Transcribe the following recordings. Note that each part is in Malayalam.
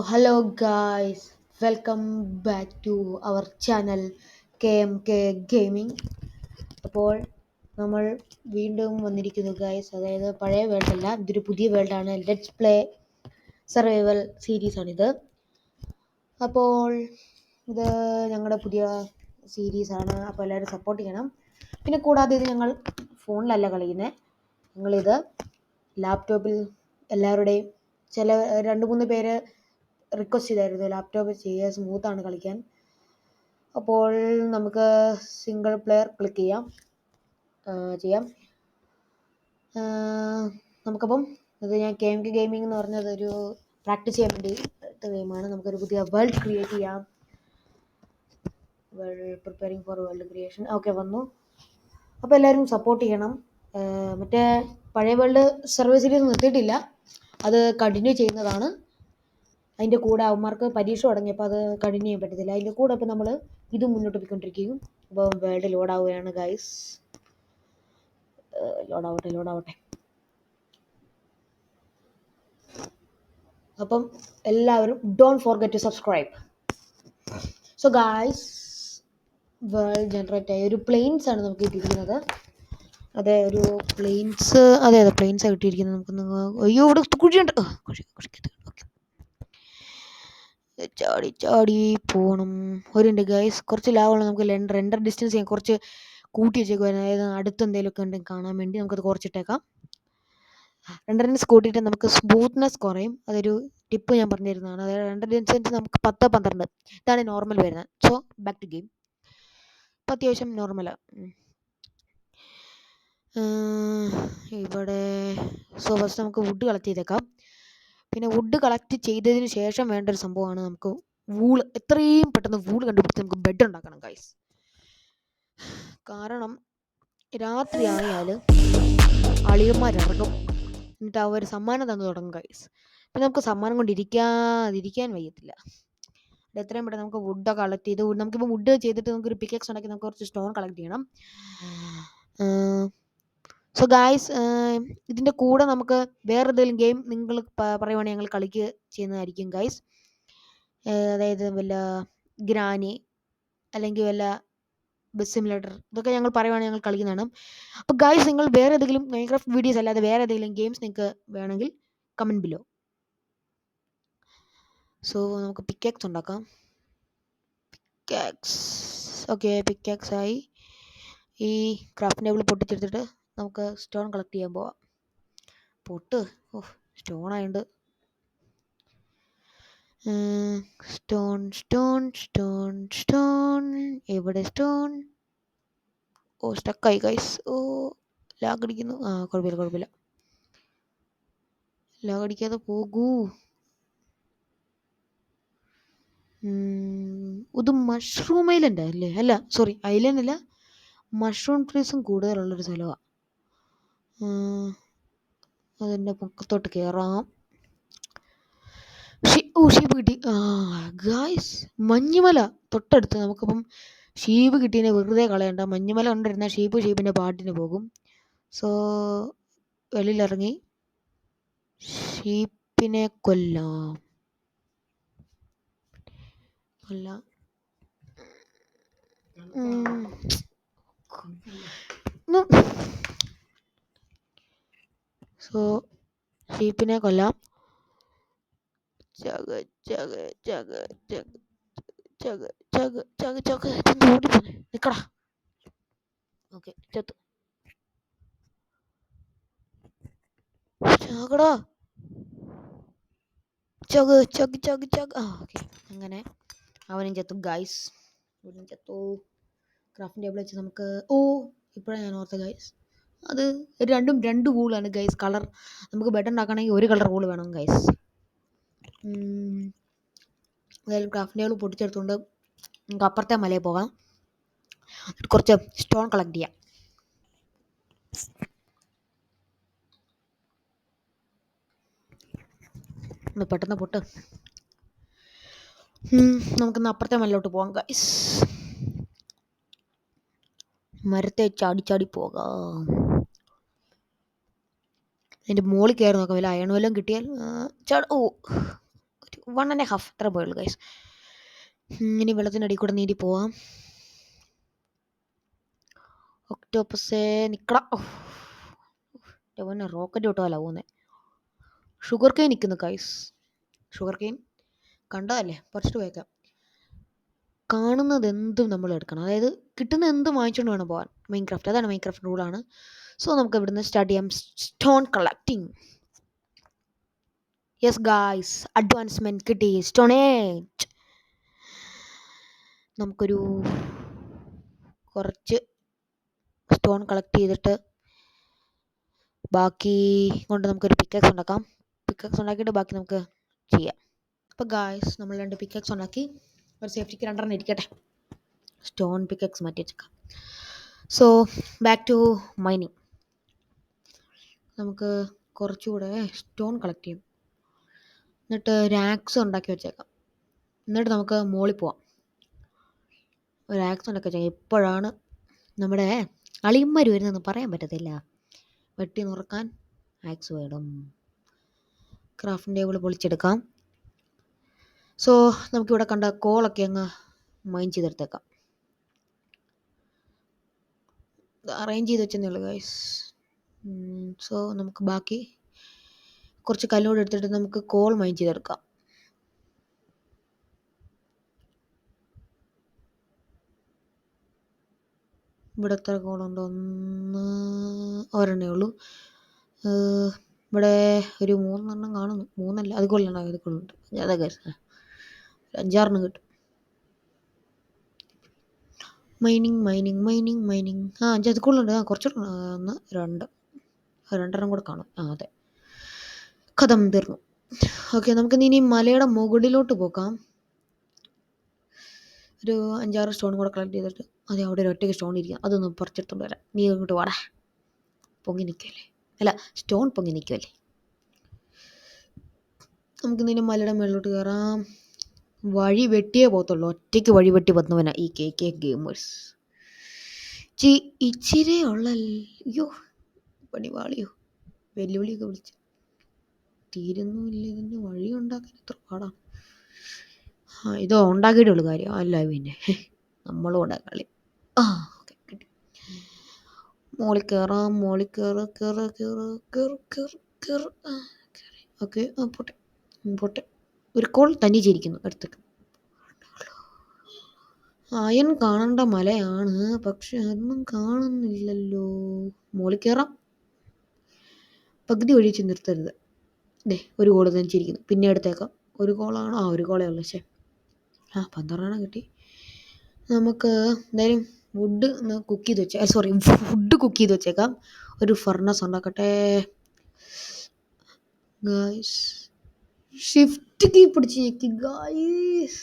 Hello guys, welcome back to our channel KMK Gaming. അപ്പോൾ നമ്മൾ വീണ്ടും വന്നിരിക്കുന്നു ഗൈസ്. അതായത് പഴയ വേൾഡ് അല്ല, ഇതൊരു പുതിയ വേൾഡാണ്. ലെറ്റ്സ് പ്ലേ സർവൈവൽ സീരീസ് ആണിത്. അപ്പോൾ ഇത് ഞങ്ങളുടെ പുതിയ സീരീസാണ്. അപ്പോൾ എല്ലാവരും സപ്പോർട്ട് ചെയ്യണം. പിന്നെ കൂടാതെ ഇത് ഞങ്ങൾ ഫോണിലല്ല കളിക്കുന്നത്, ഞങ്ങളിത് ലാപ്ടോപ്പിൽ എല്ലാവരുടെയും ചില 2-3 പേര് റിക്വസ്റ്റ് ചെയ്തായിരുന്നു ലാപ്ടോപ്പ് ചെയ്യുക, സ്മൂത്താണ് കളിക്കാൻ. അപ്പോൾ നമുക്ക് സിംഗിൾ പ്ലെയർ ക്ലിക്ക് ചെയ്യാം. നമുക്കപ്പം ഇത് ഞാൻ KMK ഗെയിമിംഗ് എന്ന് പറഞ്ഞത് ഒരു പ്രാക്ടീസ് ചെയ്യാൻ വേണ്ടി എടുത്ത ഗെയിമാണ്. നമുക്കൊരു പുതിയ വേൾഡ് ക്രിയേറ്റ് ചെയ്യാം. Preparing for world creation okay വന്നു. അപ്പോൾ എല്ലാവരും സപ്പോർട്ട് ചെയ്യണം. മറ്റേ പഴയ വേൾഡ് സർവേ സീരീസ് നിർത്തിയിട്ടില്ല, അത് കണ്ടിന്യൂ ചെയ്യുന്നതാണ്. അതിൻ്റെ കൂടെ അവന്മാർക്ക് പരീക്ഷ തുടങ്ങിയപ്പോൾ അത് കണ്ടിന്യൂ ചെയ്യാൻ പറ്റത്തില്ല. അതിൻ്റെ കൂടെ ഇപ്പോൾ നമ്മൾ ഇത് മുന്നോട്ട് പോയിക്കൊണ്ടിരിക്കും. അപ്പോൾ വേൾഡ് ലോഡാവുകയാണ് ഗൈസ്. ലോഡാവട്ടെ. അപ്പം എല്ലാവരും don't forget to subscribe. So guys, world generate ആയ ഒരു പ്ലെയിൻസ് ആണ് നമുക്ക് കിട്ടിയിരിക്കുന്നത്. അതെ, ഒരു പ്ലെയിൻസ്. അതെ പ്ലെയിൻസാണ് കിട്ടിയിരിക്കുന്നത്. നമുക്കൊന്ന് അയ്യോ ഇവിടെ കുഴിയുണ്ട്. ചാടി പോകണം. ഗൈസ്, കുറച്ച് ലാഭമുള്ള നമുക്ക് റെൻഡർ ഡിസ്റ്റൻസ് ചെയ്യാൻ കുറച്ച് കൂട്ടി വെച്ചേക്കുവായിരുന്നു. അതായത് അടുത്ത് എന്തെങ്കിലുമൊക്കെ ഉണ്ടെങ്കിൽ കാണാൻ വേണ്ടി നമുക്കത് കുറച്ചിട്ടേക്കാം. റെൻഡറിനെസ് കൂട്ടിയിട്ട് നമുക്ക് സ്മൂത്ത്നെസ് കുറയും. അതൊരു ടിപ്പ് ഞാൻ പറഞ്ഞു തരുന്നതാണ്. അതായത് റെൻഡർ ഡിസ്റ്റൻസ് നമുക്ക് 10-12 ഇതാണ് നോർമൽ വരുന്നത്. So back to game. ഇപ്പം അത്യാവശ്യം നോർമലാണ് ഇവിടെ. സോ ഫസ്റ്റ് നമുക്ക് വുഡ് കളക്ട് ചെയ്തേക്കാം. പിന്നെ വുഡ് കളക്ട് ചെയ്തതിന് ശേഷം വേണ്ട ഒരു സംഭവമാണ് നമുക്ക് വൂള്. എത്രയും പെട്ടെന്ന് വൂള് കണ്ടുപിടിച്ച് നമുക്ക് ബെഡ് ഉണ്ടാക്കണം ഗൈസ്. കാരണം രാത്രി ആയാൽ അളിയന്മാരിറങ്ങും, എന്നിട്ട് അവർ സമ്മാനം തന്നു തുടങ്ങും ഗൈസ്. പിന്നെ നമുക്ക് സമ്മാനം കൊണ്ടിരിക്കാൻ വയ്യത്തില്ല. എത്രയും പെട്ടെന്ന് നമുക്ക് വുഡ് കളക്ട് ചെയ്ത്, നമുക്കിപ്പോൾ വുഡ് ചെയ്തിട്ട് നമുക്കൊരു പിക്കെക്സ് ഉണ്ടാക്കി നമുക്ക് കുറച്ച് സ്റ്റോൺ കളക്ട് ചെയ്യണം. സോ ഗായ്സ്, ഇതിൻ്റെ കൂടെ നമുക്ക് വേറെ ഏതെങ്കിലും ഗെയിം നിങ്ങൾ പറയുവാണെങ്കിൽ ഞങ്ങൾ ചെയ്യുന്നതായിരിക്കും ഗൈസ്. അതായത് വല്ല ഗ്രാനി അല്ലെങ്കിൽ വല്ല ബസ് സിമുലേറ്റർ, ഇതൊക്കെ ഞങ്ങൾ പറയുവാണെങ്കിൽ ഞങ്ങൾ കളിക്കുന്നതാണ്. അപ്പോൾ ഗൈസ്, നിങ്ങൾ വേറെ ഏതെങ്കിലും മൈൻക്രാഫ്റ്റ് വീഡിയോസ് അല്ലാതെ വേറെ ഏതെങ്കിലും ഗെയിംസ് നിങ്ങൾക്ക് വേണമെങ്കിൽ കമൻറ്റ് ബിലോ. സോ നമുക്ക് പിക്കാക്സ് ഉണ്ടാക്കാം. ഓക്കെ, പിക്കാക്സ് ആയി. ഈ ക്രാഫ്റ്റ് ടേബിൾ പൊട്ടിച്ചെടുത്തിട്ട് നമുക്ക് സ്റ്റോൺ കളക്ട് ചെയ്യാൻ പോവാം. സ്റ്റോൺ ആയതുകൊണ്ട് സ്റ്റോൺ എവിടെ സ്റ്റോൺ? സ്റ്റക്കായി ഗൈസ്. ലാഗ് അടിക്കുന്നു. കുഴപ്പമില്ല, ലാഗ് അടിക്കാതെ പോകൂ. ഇത് മഷ്റൂം ഐലൻഡ് അല്ലേ? അല്ല, സോറി, ഐലൻഡ് അല്ല, മഷ്റൂം ട്രീസും കൂടുതലുള്ളൊരു സ്ഥലമാണ്. അതിൻ്റെ പൊക്കത്തോട്ട് കയറാം. ഷീപ്പ് കിട്ടി. ഗായ്സ്, മഞ്ഞുമല തൊട്ടടുത്ത്. നമുക്കിപ്പം ഷീപ്പ് കിട്ടിയതിനെ വെറുതെ കളയണ്ട. മഞ്ഞുമല കൊണ്ടിരുന്ന ഷീപ്പിൻ്റെ പാട്ടിന് പോകും. സോ വെളിയിലിറങ്ങി ഷീപ്പിനെ കൊല്ലാം. സോ ഷീപ്പിനെ കൊല്ലാം. നിക്കടാ. ഓക്കെ, ചത്തു. ചാകടാ. ഓക്കെ, അങ്ങനെ അവനും ചത്തു ഗൈസ്. ക്രാഫ്റ്റ് ടേബിൾ വെച്ച് നമുക്ക് ഇപ്പോഴാണ് ഞാൻ ഓർത്ത ഗൈസ്, അത് രണ്ടും രണ്ട് വൂളാണ് ഗൈസ്. കളർ നമുക്ക് ബെഡ് ഉണ്ടാക്കണമെങ്കിൽ ഒരു കളർ വൂള് വേണം ഗൈസ്. അതായത് ക്രാഫ്റ്റ് ടേബിൾ പൊട്ടിച്ചെടുത്തുകൊണ്ട് നമുക്ക് അപ്പുറത്തെ മലയിൽ പോകാം. കുറച്ച് സ്റ്റോൺ കളക്ട് ചെയ്യാം. പെട്ടെന്ന് പൊട്ട്. നമുക്കിന്ന് അപ്പുറത്തെ മലയിലോട്ട് പോകാം ഗൈസ്. മരത്തെ ചാടി പോകാം. അതിൻ്റെ മുകളിൽ കയറി നോക്കാം, വല്ല അയൺ വല്ലതും കിട്ടിയാൽ 1.5 അത്ര പോയുള്ളൂ ഗൈസ്. ഇനി വെള്ളത്തിനടി കൂടെ നീന്തി പോവാം. ഒക്ടോപ്പസേ നിക്കട. റോക്കറ്റ് വിട്ടാലോ പോകുന്നത്. ഷുഗർ കെയിൻ നിൽക്കുന്നു ഗൈസ്. ഷുഗർ കെയിൻ കണ്ടതല്ലേ, പറിച്ചിട്ട് പോയേക്കാം. കാണുന്നത് എന്തും നമ്മൾ എടുക്കണം, അതായത് കിട്ടുന്ന എന്തും വാങ്ങിച്ചുകൊണ്ട് വേണം പോകാൻ. മൈൻക്രാഫ്റ്റ് അതാണ്, മൈൻക്രാഫ്റ്റ് റൂളാണ്. സോ നമുക്ക് ഇവിടുന്ന് സ്റ്റാർട്ട് ചെയ്യാം stone collecting. Yes guys, advancement കിട്ടി. സ്റ്റോണേജ് നമുക്കൊരു കുറച്ച് സ്റ്റോൺ കളക്ട് ചെയ്തിട്ട് ബാക്കി കൊണ്ട് നമുക്കൊരു പിക്കാക്സ് ഉണ്ടാക്കാം. പിക്കാക്സ് ഉണ്ടാക്കിയിട്ട് ബാക്കി നമുക്ക് ചെയ്യാം. അപ്പോൾ ഗായ്സ്, നമ്മൾ 2 പിക്കാക്സ് ഉണ്ടാക്കി. ഒരു സേഫ്റ്റിക്ക് 2 ഇരിക്കട്ടെ. സ്റ്റോൺ പിക്കാക്സ് മാറ്റി വെച്ചേക്കാം. So back to mining. നമുക്ക് കുറച്ചുകൂടെ സ്റ്റോൺ കളക്ട് ചെയ്യും. എന്നിട്ട് ഒരു ആക്സ് ഉണ്ടാക്കി വെച്ചേക്കാം. എന്നിട്ട് നമുക്ക് മോളിൽ പോവാം. ഒരു ആക്സ് ഉണ്ടാക്കി വെച്ചേക്കാം. എപ്പോഴാണ് നമ്മുടെ അളിയന്മാർ വരുന്നതെന്ന് പറയാൻ പറ്റത്തില്ല. വെട്ടി നുറുക്കാൻ ആക്സ് വേണം. ക്രാഫ്റ്റിംഗ് ടേബിൾ പൊളിച്ചെടുക്കാം. സോ നമുക്കിവിടെ കണ്ട കോളൊക്കെ അങ്ങ് മൈൻ ചെയ്തെടുത്തേക്കാം. അറേഞ്ച് ചെയ്ത് വെച്ചതേ ഉള്ളൂ ഗൈസ്. സോ നമുക്ക് ബാക്കി കുറച്ച് കല്ലോട് എടുത്തിട്ട് നമുക്ക് കോൾ മൈൻ ചെയ്തെടുക്കാം. ഇവിടെ എത്ര കോളുണ്ട്? 1 ഒരെണ്ണേ ഉള്ളൂ. ഇവിടെ ഒരു 3 കാണുന്നു. 3 അത് കൊള്ളണം, അത് കൊള്ളുണ്ട്. അതാ ഗൈസ്, 5-6 കിട്ടും. മൈനിങ്. 5 കൊള്ളുണ്ട്. കുറച്ചുകൂടെ 1 2 കൂടെ കാണും. അതെ, കഥം തീർന്നു. ഓക്കെ, നമുക്ക് ഇനി മലയുടെ മുകളിലോട്ട് പോകാം. ഒരു 5-6 സ്റ്റോൺ കൂടെ കളക്ട് ചെയ്തിട്ട്, അതെ അവിടെ ഒരു ഒറ്റയ്ക്ക് സ്റ്റോൺ ഇരിക്കാം, അതൊന്ന് പറിച്ചെടുത്തോണ്ട് വരാം. നീ ഇങ്ങോട്ട് വാടാ. പൊങ്ങി നിൽക്കുമല്ലേ, അല്ല സ്റ്റോൺ പൊങ്ങി നിൽക്കുമല്ലേ. നമുക്ക് ഇനി മലയുടെ മുകളിലോട്ട് കയറാം. വഴി വെട്ടിയേ പോകത്തുള്ളൂ. ഒറ്റയ്ക്ക് വഴി വെട്ടി വന്നവനാ ഈ KK ഗെയിമേഴ്സ്. ഇച്ചിരി അയ്യോ പണിവാളിയോ, വെല്ലുവിളിയൊക്കെ വിളിച്ച് തീരുന്നുമില്ല. ഇതിൻ്റെ വഴി ഉണ്ടാക്കാൻ എത്ര പാടാണ്. ഇതോ ഉണ്ടാക്കിയിട്ടേ ഉള്ളൂ കാര്യം, അല്ല പിന്നെ നമ്മളും ഉണ്ടാക്കളി. ഓക്കെ, കിട്ടി. മോളിൽ കയറാം. ഓക്കെ, പോട്ടെ. ഒരു കോൾ തന്നിച്ചിരിക്കുന്നു അടുത്തേക്ക്. അയൺ കാണേണ്ട മലയാണ്, പക്ഷെ അതൊന്നും കാണുന്നില്ലല്ലോ. മോളിൽ കയറാം. പകുതി ഒഴിച്ച് നിർത്തരുത്. ഒരു കോള് തന്നിച്ചിരിക്കുന്നു, പിന്നെ എടുത്തേക്കാം. ഒരു കോളാണോ? ഒരു കോളേ ഉള്ളു. 12 കിട്ടി. നമുക്ക് എന്തായാലും ഫുഡ് കുക്ക് ചെയ്ത് വെച്ചേക്കാം. ഒരു ഫർണസ് ഉണ്ടാക്കട്ടെ ഗായ്സ്. ഷിഫ്റ്റ് കീ പിടിച്ച് ഞെക്കി ഗായ്സ്.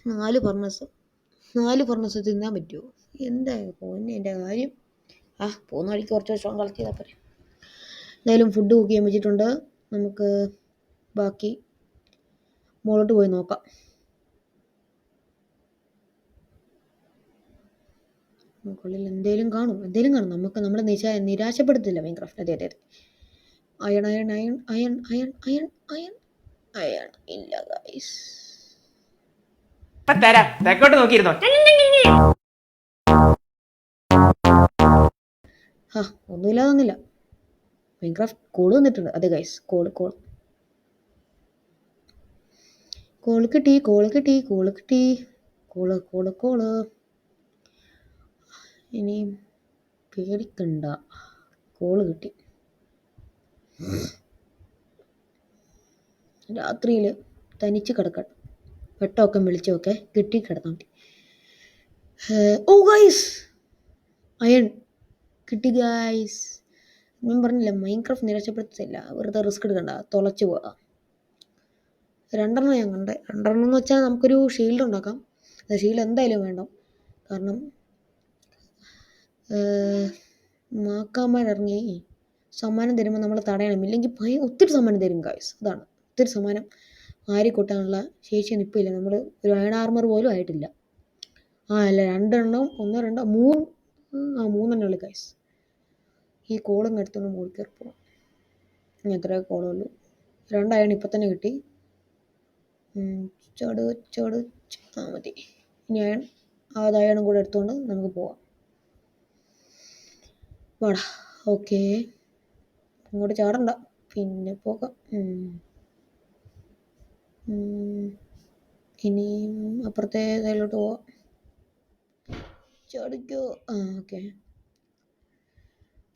4 ഫർണസ് തിന്നാൻ പറ്റുമോ? എന്താ പോന്നെ എൻ്റെ കാര്യം. പോകുന്ന വഴിക്ക് കുറച്ച് വർഷം കളക്ട് ചെയ്താൽ പോരെ. എന്തായാലും ഫുഡ് കുക്ക് ചെയ്യാൻ വെച്ചിട്ടുണ്ട്. നമുക്ക് ബാക്കി മുകളിലോട്ട് പോയി നോക്കാം. മുകളിൽ എന്തേലും കാണും. നമുക്ക് നമ്മളെ നിരാശപ്പെടുത്തില്ല മൈൻക്രാഫ്റ്റ്. അതെ. അയൺ ഇല്ല ഗൈസ്. തെക്കോട്ട് നോക്കിയിരുന്നോ? ഒന്നുമില്ല. മൈൻക്രാഫ്റ്റ് കോള് വന്നിട്ടുണ്ട്. അതെ ഗൈസ്, കോള് കിട്ടി. ഇനി പേടിക്കണ്ട, കോള് കിട്ടി. രാത്രിയിൽ തനിച്ച് കിടക്കണം. വെട്ടമൊക്കെ വിളിച്ചൊക്കെ കിട്ടി കിടന്നാൽ മതി. ഓ ഗൈസ്, അയൺ കിട്ടി ഗൈസ്. ഞാൻ പറഞ്ഞില്ല, മൈൻക്രാഫ്റ്റ് നിരാശപ്പെടുത്തില്ല. വെറുതെ റിസ്ക് എടുക്കണ്ട, തുളച്ച് പോകാം. 2 ഞാൻ കണ്ടേ. 2 എന്ന് വെച്ചാൽ നമുക്കൊരു ഷീൽഡ് ഉണ്ടാക്കാം. ഷീൽഡ് എന്തായാലും വേണം, കാരണം മാക്കാന്മാരിറങ്ങി സമ്മാനം തരുമ്പോൾ നമ്മൾ തടയണം. ഇല്ലെങ്കിൽ ഒത്തിരി സമ്മാനം തരും ഗൈസ്. അതാണ്, ഒത്തിരി സമ്മാനം ആരിക്കൂട്ടാനുള്ള ശേഷിയൊന്നും ഇപ്പോൾ ഇല്ല. നമ്മൾ ഒരു അയൺ ആർമർ പോലും ആയിട്ടില്ല. അല്ല 2 3 ഉള്ളു ഗൈസ്. ഈ കോളിങ് എടുത്തോണ്ട് മുകളിൽ കയറി പോകാം. എത്രയോ കോളുള്ളൂ. 2 അയൺ ഇപ്പം തന്നെ കിട്ടി. ചാട് ചാട് മതി. ഇനി അയണും കൂടെ എടുത്തുകൊണ്ട് നമുക്ക് പോവാം. വാടാ. ഓക്കെ, അങ്ങോട്ട് ചാടണ്ട, പിന്നെ പോകാം. ഇനിയും അപ്പുറത്തെ സൈഡിലോട്ട് പോവാം. ചാടിക്കോ. ഓക്കെ,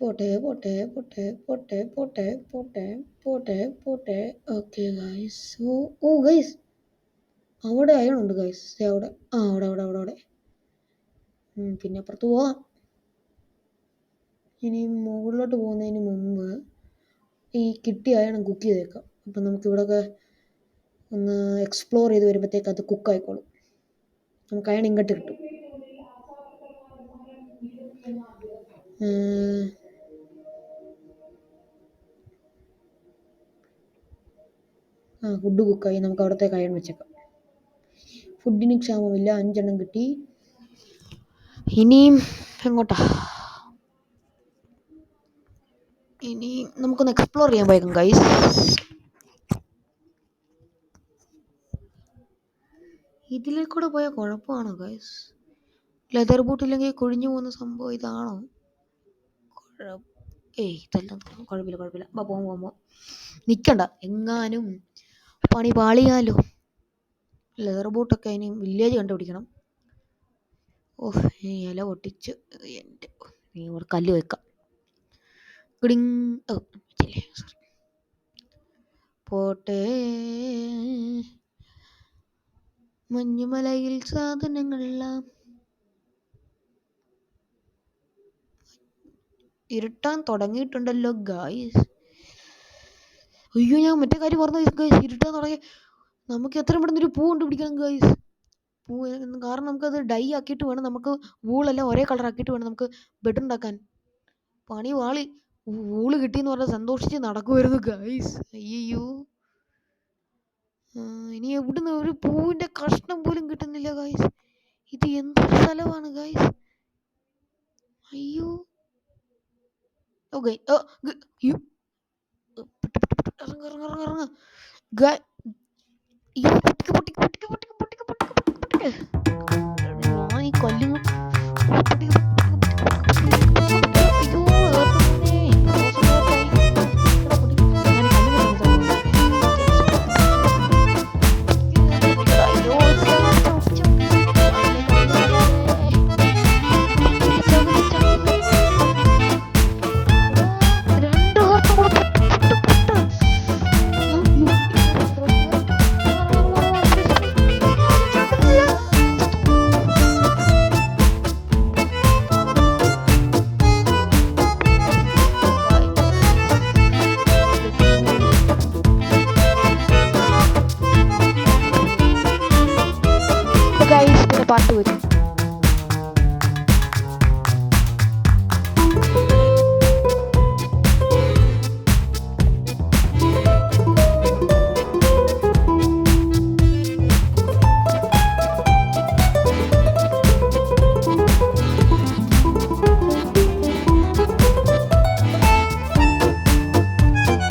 പോട്ടെ പോട്ടെ പോട്ടെ പോട്ടെ പോട്ടെ പോട്ടെ പോട്ടെ പോട്ടെ. Okay guys. ഓ ഗൈസ്, അവിടെ അയണുണ്ട് ഗൈസ്. അവിടെ അവിടെ അവിടെ അവിടെ അവിടെ. പിന്നെ അപ്പുറത്ത് പോവാം. ഇനി മുകളിലോട്ട് പോകുന്നതിന് മുമ്പ് ഈ കിട്ടിയ അയണം കുക്ക് ചെയ്തേക്കാം. അപ്പം നമുക്ക് ഇവിടെയൊക്കെ ഒന്ന് എക്സ്പ്ലോർ ചെയ്ത് വരുമ്പോഴത്തേക്ക് അത് കുക്കായിക്കോളും. നമുക്ക് അയൺ ഇങ്ങോട്ട് കിട്ടും. ഫുഡ് കുക്കായി. നമുക്ക് അവിടത്തേക്ക് അയൺ വെച്ചേക്കാം. ഫുഡിന് ക്ഷാമമില്ല. 5 എണ്ണം കിട്ടി. ഇനിയും എങ്ങോട്ടാ? ഇനി നമുക്കൊന്ന് എക്സ്പ്ലോർ ചെയ്യാൻ പോയേക്കാം ഗൈസ്. ഇതിലേക്കൂടെ പോയാൽ കുഴപ്പമാണോ ഗൈസ്? ലെതർ ബൂട്ടില്ലെങ്കിൽ കൊഴിഞ്ഞു പോകുന്ന സംഭവം ഇതാണോ? ഇതെല്ലാം കുഴപ്പമില്ല. പോകാം. നിൽക്കണ്ട, എങ്ങാനും പണി പാളിയാലോ. ലെതർ ബൂട്ടൊക്കെ ഇനി വില്ലേജ് കണ്ടുപിടിക്കണം. ഈ ഇല പൊട്ടിച്ച് എൻ്റെ ഇവിടെ കല്ല് വെക്കാം. പോട്ടെ. മഞ്ഞുമലയിൽ സാധനങ്ങളെല്ലാം ഇരുട്ടാൻ തുടങ്ങിയിട്ടുണ്ടല്ലോ ഗായ്സ്. അയ്യോ, ഞാൻ മറ്റേ കാര്യം പറഞ്ഞു ഗൈസ്. ഇരുട്ടാൻ തുടങ്ങി. നമുക്ക് എത്രയും പെട്ടെന്ന് ഒരു പൂ കണ്ടുപിടിക്കണം ഗൈസ്. കാരണം നമുക്കത് ഡൈ ആക്കിയിട്ട് വേണം, നമുക്ക് വൂളെല്ലാം ഒരേ കളർ ആക്കിയിട്ട് വേണം നമുക്ക് ബെഡ് ഉണ്ടാക്കാൻ. പണി വാളി. വൂള് കിട്ടിയെന്ന് പറഞ്ഞാൽ സന്തോഷിച്ച് നടക്കുമായിരുന്നു ഗൈസ്. അയ്യോ, ഇനി എവിടുന്ന് ഒരു പൂവിൻ്റെ കഷ്ണം പോലും കിട്ടുന്നില്ല ഗൈസ്. ഇത് എന്തൊരു സ്ഥലമാണ് ഗൈസ്. അയ്യോ. ഓക്കെ, ഞാൻ ഈ കൊല്ലും